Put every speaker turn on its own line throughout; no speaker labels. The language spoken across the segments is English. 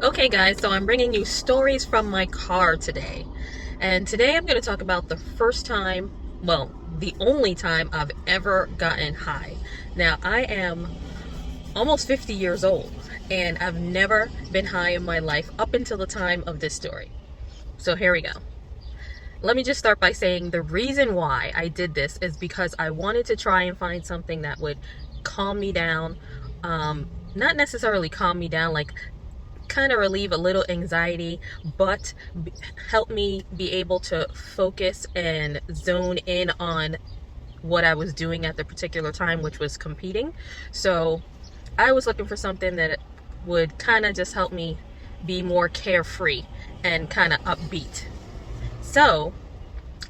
Okay, guys, so I'm bringing you stories from my car today. And today I'm going to talk about the first time, well, the only time I've ever gotten high. Now, I am almost 50 years old, and I've never been high in my life up until the time of this story. So here we go. Let me just start by saying the reason why I did this is because I wanted to try and find something that would calm me down. Not necessarily calm me down, like kind of relieve a little anxiety, but help me be able to focus and zone in on what I was doing at the particular time, which was competing. So I was looking for something that would kind of just help me be more carefree and kind of upbeat. So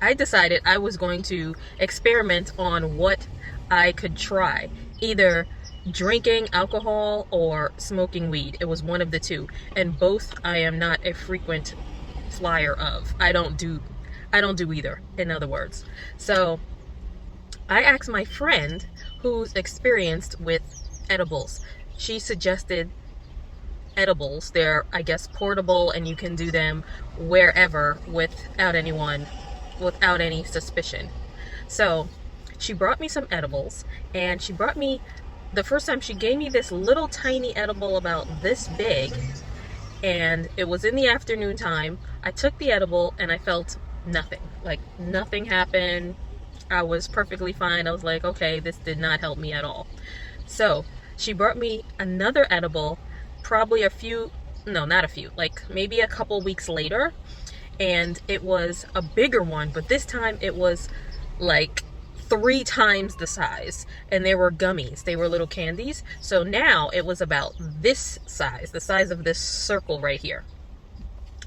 I decided I was going to experiment on what I could try. Either drinking alcohol or smoking weed. It was one of the two. And both I am not a frequent flyer of. I don't do either, in other words. So I asked my friend who's experienced with edibles. She suggested edibles. They're, I guess, portable and you can do them wherever without any suspicion. So she brought me some edibles, and the first time she gave me this little tiny edible about this big, and it was in the afternoon time. I took the edible and I felt nothing. Like nothing happened. I was perfectly fine. I was like, okay, this did not help me at all. So she brought me another edible, probably not a few, like maybe a couple weeks later. And it was a bigger one, but this time it was like 3 times the size, and they were gummies. They were little candies. So now it was about this size, the size of this circle right here.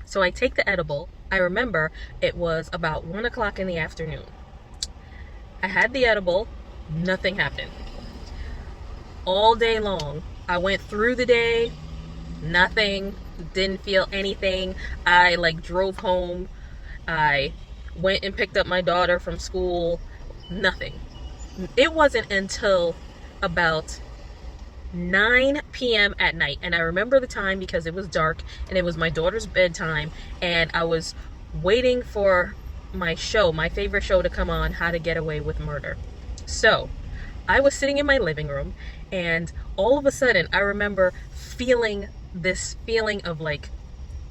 So I take the edible. I remember it was about 1 o'clock in the afternoon. I had the edible. Nothing happened. All day long, I went through the day. Nothing. Didn't feel anything. I drove home. I went and picked up my daughter from school. Nothing. It wasn't until about 9 p.m. at night, and I remember the time because it was dark and it was my daughter's bedtime, and I was waiting for my favorite show to come on, How to Get Away with Murder. So I was sitting in my living room, and all of a sudden I remember feeling this feeling of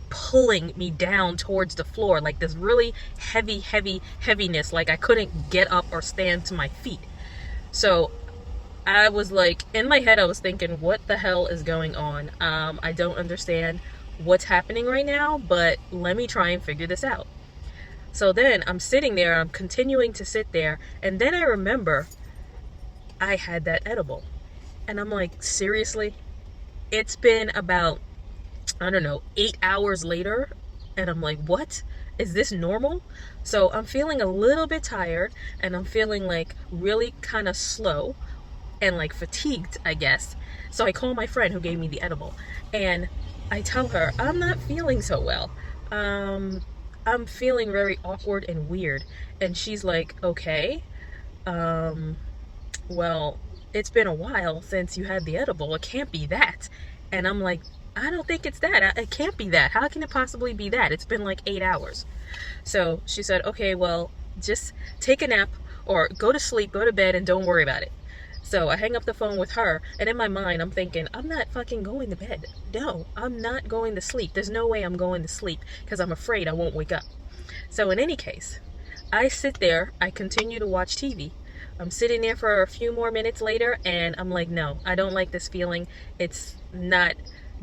pulling me down towards the floor, like this really heaviness, like I couldn't get up or stand to my feet. So I was in my head I was thinking, what the hell is going on? I don't understand what's happening right now, but let me try and figure this out. So then I'm sitting there, I'm continuing to sit there, and then I remember I had that edible. And I'm like, seriously? It's been about, I don't know, 8 hours later, and I'm like, what? Is this normal? So I'm feeling a little bit tired, and I'm feeling really kind of slow and fatigued, I guess. So I call my friend who gave me the edible, and I tell her, I'm not feeling so well. I'm feeling very awkward and weird. And she's like, okay, well, it's been a while since you had the edible. It can't be that. And I'm like, I don't think it's that. It can't be that. How can it possibly be that? It's been 8 hours. So she said, okay, well, just take a nap or go to sleep, go to bed, and don't worry about it. So I hang up the phone with her, and in my mind, I'm thinking, I'm not fucking going to bed. No, I'm not going to sleep. There's no way I'm going to sleep because I'm afraid I won't wake up. So in any case, I sit there, I continue to watch TV. I'm sitting there for a few more minutes later, and I'm like, no, I don't like this feeling. It's not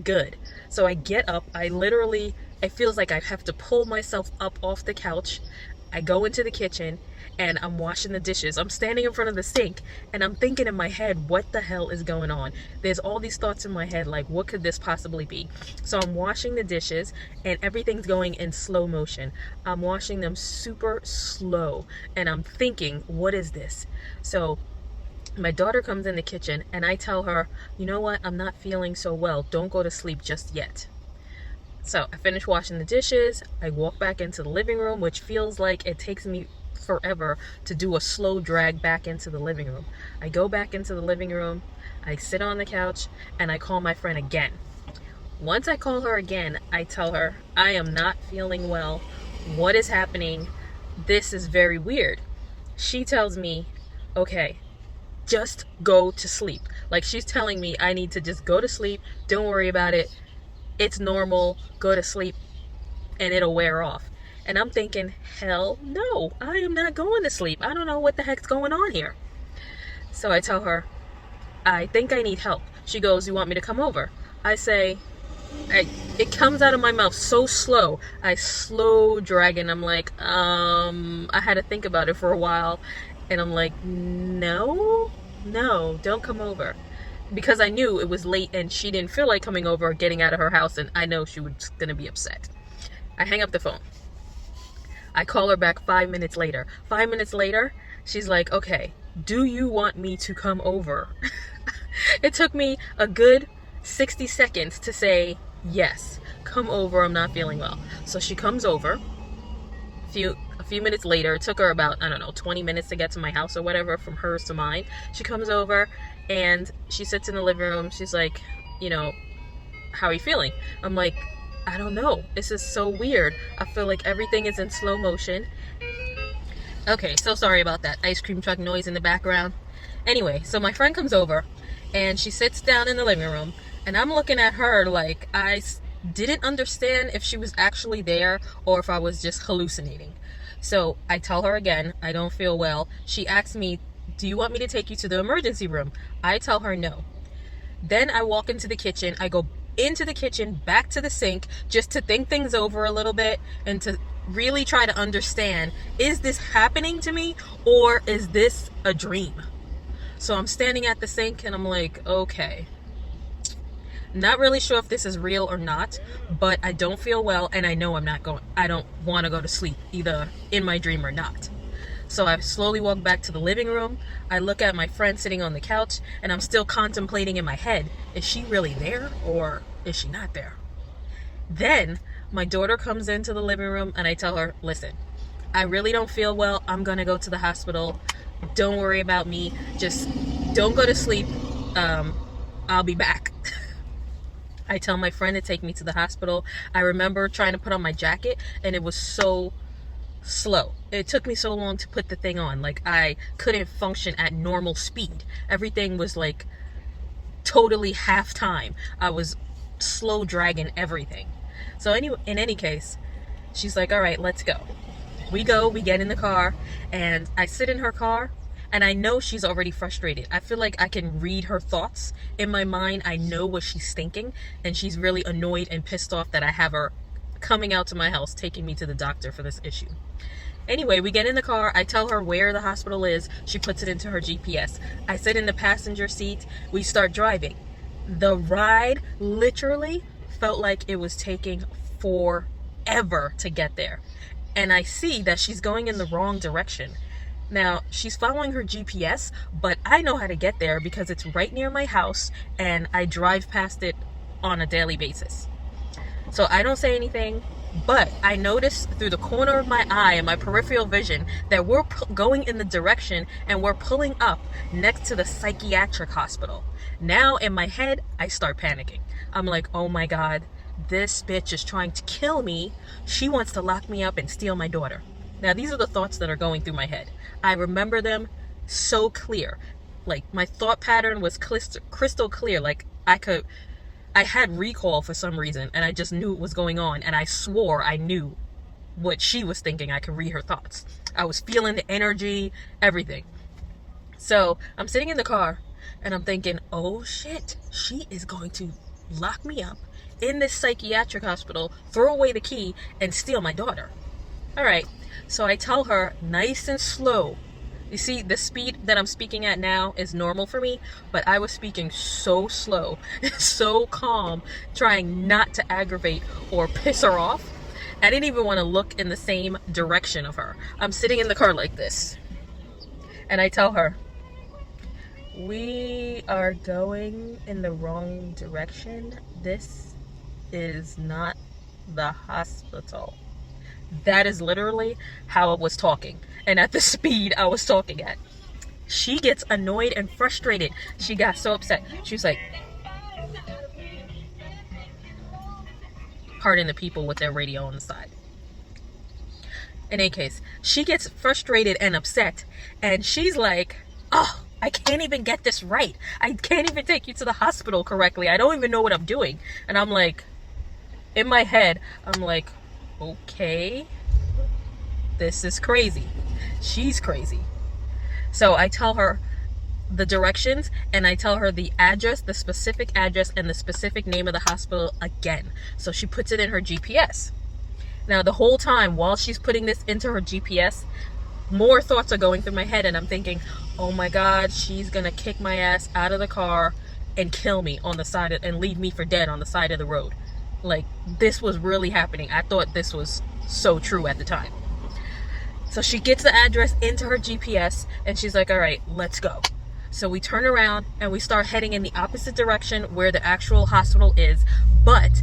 good. So I get up. It feels like I have to pull myself up off the couch. I go into the kitchen, and I'm washing the dishes. I'm standing in front of the sink, and I'm thinking in my head, what the hell is going on? There's all these thoughts in my head, what could this possibly be? So I'm washing the dishes, and everything's going in slow motion. I'm washing them super slow, and I'm thinking, what is this? So my daughter comes in the kitchen, and I tell her, you know what? I'm not feeling so well. Don't go to sleep just yet. So I finish washing the dishes. I walk back into the living room, which feels like it takes me forever to do a slow drag back into the living room. I go back into the living room, I sit on the couch, and I call my friend again. Once I call her again, I tell her, I am not feeling well. What is happening? This is very weird. She tells me, okay, just go to sleep. Like, she's telling me I need to just go to sleep. Don't worry about it. It's normal. Go to sleep and it'll wear off. And I'm thinking, hell no, I am not going to sleep. I don't know what the heck's going on here. So I tell her, I think I need help. She goes, you want me to come over? I say, it comes out of my mouth so slow. I slow dragging. I'm like, I had to think about it for a while. And I'm like, no, don't come over. Because I knew it was late and she didn't feel like coming over or getting out of her house. And I know she was going to be upset. I hang up the phone. I call her back 5 minutes later. 5 minutes later, she's like, okay, do you want me to come over? It took me a good 60 seconds to say, yes, come over, I'm not feeling well. So she comes over. A few minutes later, it took her about, 20 minutes to get to my house or whatever, from hers to mine. She comes over and she sits in the living room. She's like, how are you feeling? I'm like, I don't know. This is so weird. I feel like everything is in slow motion. Okay, so sorry about that ice cream truck noise in the background. Anyway, so my friend comes over and she sits down in the living room and I'm looking at her like I didn't understand if she was actually there or if I was just hallucinating. So I tell her again, I don't feel well. She asks me, do you want me to take you to the emergency room? I tell her no. Then I walk into the kitchen. I go into the kitchen, back to the sink, just to think things over a little bit and to really try to understand, is this happening to me or is this a dream? So I'm standing at the sink and I'm like, okay, not really sure if this is real or not, but I don't feel well and I know I don't want to go to sleep either in my dream or not. So I slowly walk back to the living room. I look at my friend sitting on the couch and I'm still contemplating in my head, is she really there or is she not there? Then my daughter comes into the living room and I tell her, listen, I really don't feel well. I'm going to go to the hospital. Don't worry about me. Just don't go to sleep. I'll be back. I tell my friend to take me to the hospital. I remember trying to put on my jacket and it was so slow. It took me so long to put the thing on. Like, I couldn't function at normal speed. Everything was like totally half time. I was slow dragging everything. So anyway, in any case, she's like, all right, let's go. We get in the car and I sit in her car and I know she's already frustrated. I feel like I can read her thoughts in my mind. I know what she's thinking and she's really annoyed and pissed off that I have her coming out to my house, taking me to the doctor for this issue. Anyway, we get in the car. I tell her where the hospital is. She puts it into her GPS. I sit in the passenger seat. We start driving. The ride literally felt like it was taking forever to get there. And I see that she's going in the wrong direction. Now, she's following her GPS, but I know how to get there because it's right near my house and I drive past it on a daily basis. So I don't say anything, but I notice through the corner of my eye and my peripheral vision that we're going in the direction and we're pulling up next to the psychiatric hospital. Now in my head, I start panicking. I'm like, oh my God, this bitch is trying to kill me. She wants to lock me up and steal my daughter. Now, these are the thoughts that are going through my head. I remember them so clear. Like, my thought pattern was crystal clear. Like, I had recall for some reason, and I just knew what was going on, and I swore I knew what she was thinking. I could read her thoughts. I was feeling the energy, everything. So, I'm sitting in the car, and I'm thinking, oh shit, she is going to lock me up in this psychiatric hospital, throw away the key, and steal my daughter. All right, so I tell her nice and slow. You see, the speed that I'm speaking at now is normal for me, but I was speaking so slow, so calm, trying not to aggravate or piss her off. I didn't even want to look in the same direction of her. I'm sitting in the car like this, and I tell her, we are going in the wrong direction. This is not the hospital. That is literally how I was talking and at the speed I was talking at. She gets annoyed and frustrated. She got so upset. She was like, pardon the people with their radio on the side. In any case, she gets frustrated and upset, and she's like, oh, I can't even get this right. I can't even take you to the hospital correctly. I don't even know what I'm doing. And I'm like, in my head, I'm like, okay, this is crazy. She's crazy. So I tell her the directions, and I tell her the address, the specific address, and the specific name of the hospital again. So she puts it in her GPS. Now, the whole time while she's putting this into her GPS, more thoughts are going through my head, and I'm thinking, oh my God, she's gonna kick my ass out of the car and kill me on the side and leave me for dead on the side of the road. Like, this was really happening. I thought this was so true at the time. So she gets the address into her GPS, and she's like, all right, let's go. So we turn around and we start heading in the opposite direction where the actual hospital is. But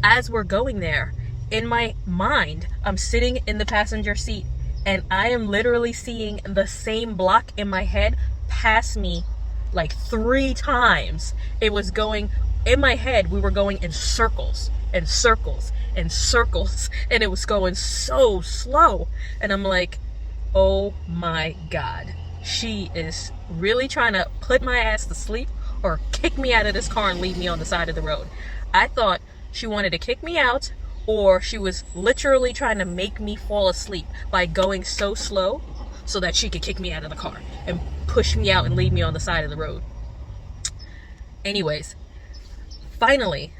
as we're going there, in my mind, I'm sitting in the passenger seat, and I am literally seeing the same block in my head pass me like 3 times. It was going, in my head, we were going in circles and circles and circles, and it was going so slow. And I'm like, oh my God, she is really trying to put my ass to sleep or kick me out of this car and leave me on the side of the road. I thought she wanted to kick me out, or she was literally trying to make me fall asleep by going so slow so that she could kick me out of the car and push me out and leave me on the side of the road. Anyways, finally,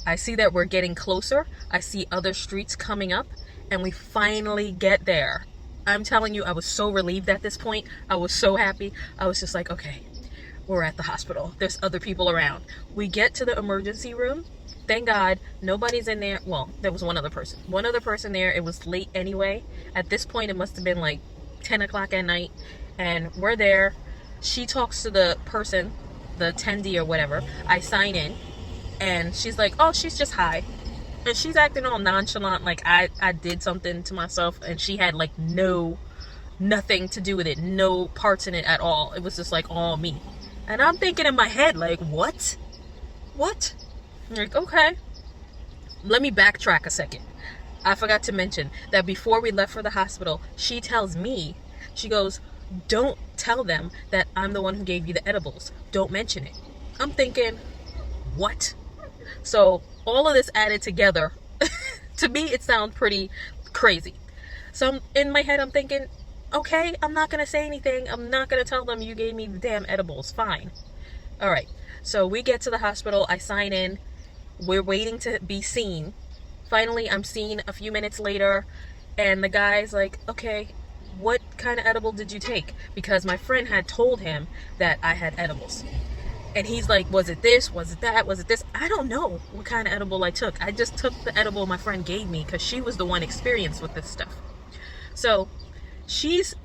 I see that we're getting closer. I see other streets coming up, and we finally get there. I'm telling you, I was so relieved at this point. I was so happy. I was just like, okay, we're at the hospital. There's other people around. We get to the emergency room. Thank God, nobody's in there. Well, there was one other person. One other person there. It was late anyway. At this point, it must have been like 10 o'clock at night. And we're there. She talks to the person, the attendee or whatever. I sign in. And she's like, oh, she's just high. And she's acting all nonchalant, like I did something to myself. And she had like nothing to do with it. No parts in it at all. It was just like all me. And I'm thinking in my head, like, what? What? I'm like, okay. Let me backtrack a second. I forgot to mention that before we left for the hospital, she tells me, she goes, don't tell them that I'm the one who gave you the edibles. Don't mention it. I'm thinking, what? So all of this added together, to me, it sounds pretty crazy. So in my head, I'm thinking, okay, I'm not going to say anything. I'm not going to tell them you gave me the damn edibles. Fine. All right. So we get to the hospital. I sign in. We're waiting to be seen. Finally, I'm seen a few minutes later, and the guy's like, okay, what kind of edible did you take? Because my friend had told him that I had edibles. And he's like, was it this? Was it that? Was it this? I don't know what kind of edible I took. I just took the edible my friend gave me because she was the one experienced with this stuff. So she's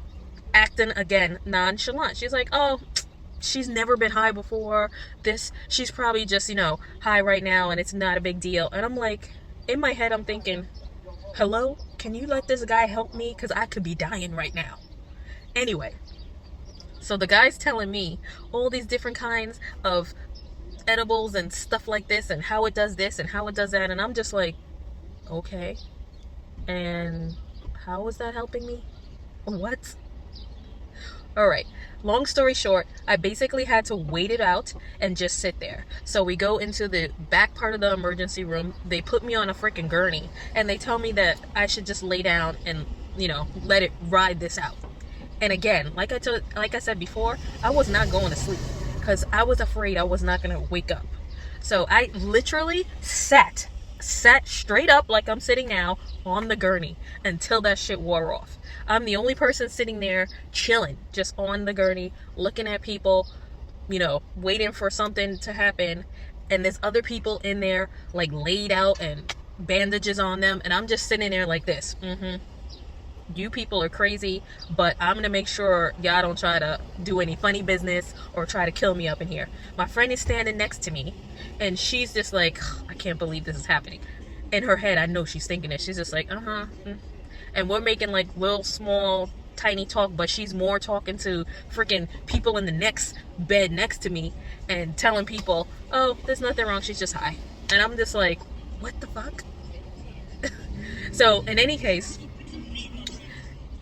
acting again nonchalant. She's like, oh, she's never been high before. She's probably just, high right now, and it's not a big deal. And I'm like, in my head, I'm thinking, hello? Can you let this guy help me? Because I could be dying right now. Anyway, so the guy's telling me all these different kinds of edibles and stuff like this, and how it does this and how it does that. And I'm just like, okay. And how is that helping me? What? All right. Long story short, I basically had to wait it out and just sit there. So we go into the back part of the emergency room. They put me on a freaking gurney, and they tell me that I should just lay down and, let it ride this out. And again, like I said before, I was not going to sleep because I was afraid I was not going to wake up. So I literally sat straight up like I'm sitting now on the gurney until that shit wore off. I'm the only person sitting there chilling, just on the gurney, looking at people, waiting for something to happen. And there's other people in there like laid out and bandages on them. And I'm just sitting there like this. You people are crazy, but I'm going to make sure y'all don't try to do any funny business or try to kill me up in here. My friend is standing next to me, and she's just like, I can't believe this is happening. In her head, I know she's thinking it. She's just like, And we're making like real small, tiny talk, but she's more talking to freaking people in the next bed next to me and telling people, oh, there's nothing wrong. She's just high. And I'm just like, what the fuck? So in any case,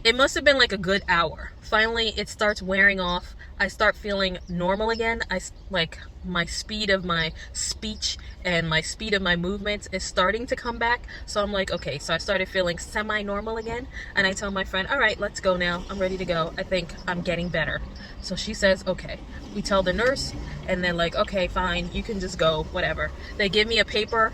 it must have been like a good hour. Finally, it starts wearing off. I start feeling normal again. Like my speed of my speech and my speed of my movements is starting to come back. So I'm like, okay, so I started feeling semi-normal again. And I tell my friend, all right, let's go now. I'm ready to go. I think I'm getting better. So she says, okay. We tell the nurse and they're like, okay, fine, you can just go, whatever. They give me a paper.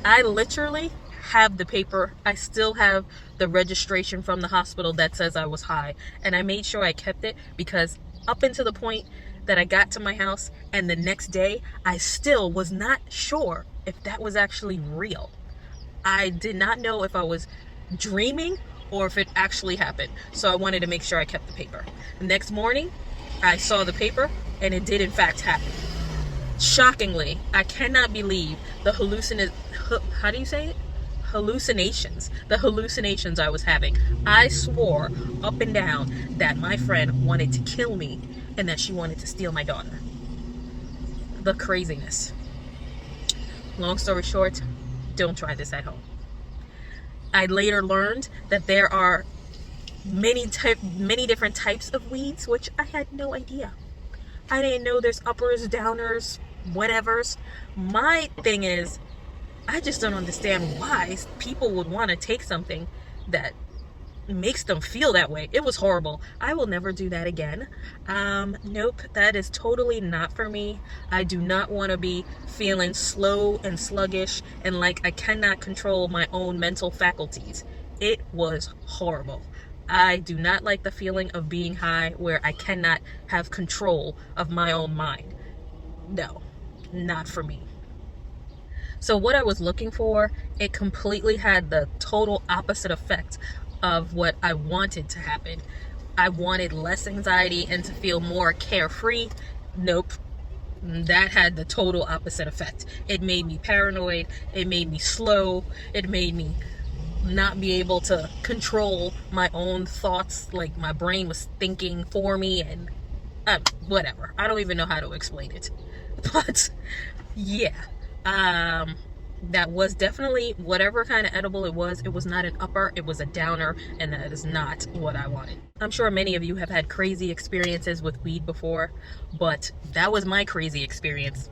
I literally have the paper. I still have the registration from the hospital that says I was high. And I made sure I kept it because up until the point that I got to my house and the next day, I still was not sure if that was actually real. I did not know if I was dreaming or if it actually happened. So I wanted to make sure I kept the paper. The next morning, I saw the paper and it did in fact happen. Shockingly, I cannot believe the how do you say it? The hallucinations I was having. I swore up and down that my friend wanted to kill me and that she wanted to steal my daughter. The craziness. Long story short, don't try this at home. I later learned that there are many different types of weeds, which I had no idea. I didn't know there's uppers, downers, whatevers. My thing is, I just don't understand why people would want to take something that makes them feel that way. It was horrible. I will never do that again. Nope, that is totally not for me. I do not want to be feeling slow and sluggish and like I cannot control my own mental faculties. It was horrible. I do not like the feeling of being high where I cannot have control of my own mind. No, not for me. So what I was looking for, it completely had the total opposite effect of what I wanted to happen. I wanted less anxiety and to feel more carefree. Nope. That had the total opposite effect. It made me paranoid. It made me slow. It made me not be able to control my own thoughts. Like my brain was thinking for me and whatever. I don't even know how to explain it. But yeah. That was definitely whatever kind of edible it was. It was not an upper, it was a downer, and that is not what I wanted. I'm sure many of you have had crazy experiences with weed before, but that was my crazy experience.